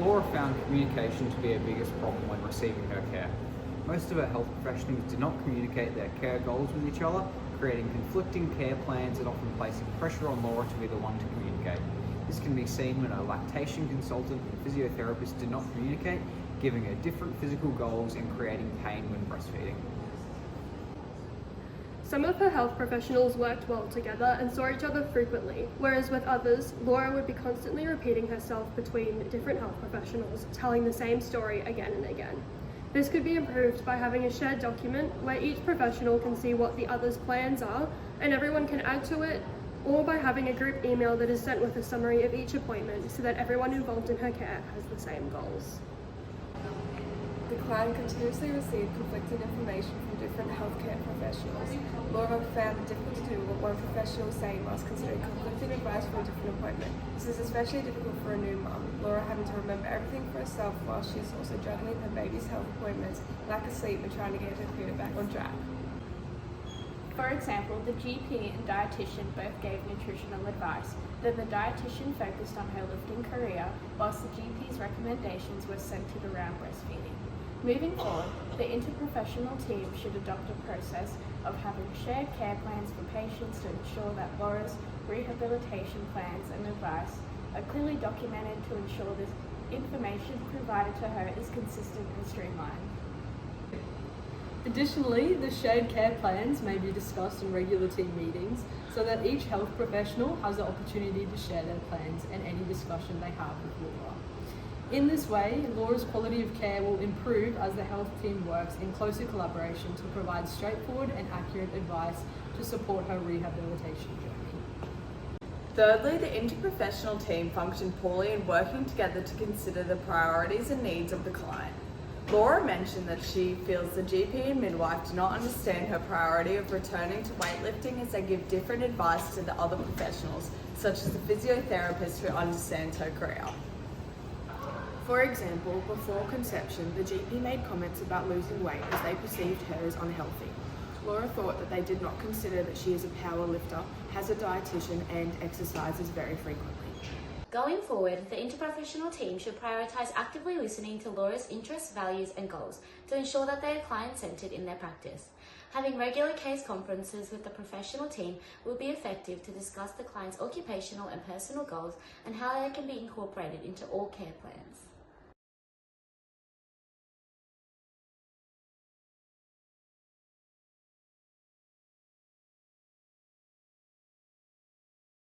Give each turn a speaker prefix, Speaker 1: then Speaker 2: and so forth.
Speaker 1: Laura found communication to be her biggest problem when receiving her care. Most of her health professionals did not communicate their care goals with each other, creating conflicting care plans and often placing pressure on Laura to be the one to communicate. This can be seen when a lactation consultant and physiotherapist did not communicate, giving her different physical goals and creating pain when breastfeeding.
Speaker 2: Some of her health professionals worked well together and saw each other frequently, whereas with others, Laura would be constantly repeating herself between different health professionals, telling the same story again and again. This could be improved by having a shared document where each professional can see what the other's plans are and everyone can add to it, or by having a group email that is sent with a summary of each appointment so that everyone involved in her care has the same goals.
Speaker 3: The client continuously received conflicting information from different healthcare professionals. Laura found it difficult to do what one professional was saying whilst considering conflicting advice for a different appointment. This is especially difficult for a new mum, Laura having to remember everything for herself while she's also juggling her baby's health appointments, lack of sleep and trying to get her career back on track.
Speaker 4: For example, the GP and dietitian both gave nutritional advice, though the dietitian focused on her lifting career, whilst the GP's recommendations were centered around breastfeeding. Moving forward, the interprofessional team should adopt a process of having shared care plans for patients to ensure that Laura's rehabilitation plans and advice are clearly documented to ensure this information provided to her is consistent and streamlined.
Speaker 5: Additionally, the shared care plans may be discussed in regular team meetings so that each health professional has the opportunity to share their plans and any discussion they have with Laura. In this way, Laura's quality of care will improve as the health team works in closer collaboration to provide straightforward and accurate advice to support her rehabilitation journey.
Speaker 6: Thirdly, the interprofessional team functioned poorly in working together to consider the priorities and needs of the client. Laura mentioned that she feels the GP and midwife do not understand her priority of returning to weightlifting as they give different advice to the other professionals, such as the physiotherapist who understands her career.
Speaker 7: For example, before conception, the GP made comments about losing weight as they perceived her as unhealthy. Laura thought that they did not consider that she is a power lifter, has a dietitian and exercises very frequently.
Speaker 8: Going forward, the interprofessional team should prioritise actively listening to Laura's interests, values and goals to ensure that they are client-centred in their practice. Having regular case conferences with the professional team will be effective to discuss the client's occupational and personal goals and how they can be incorporated into all care plans.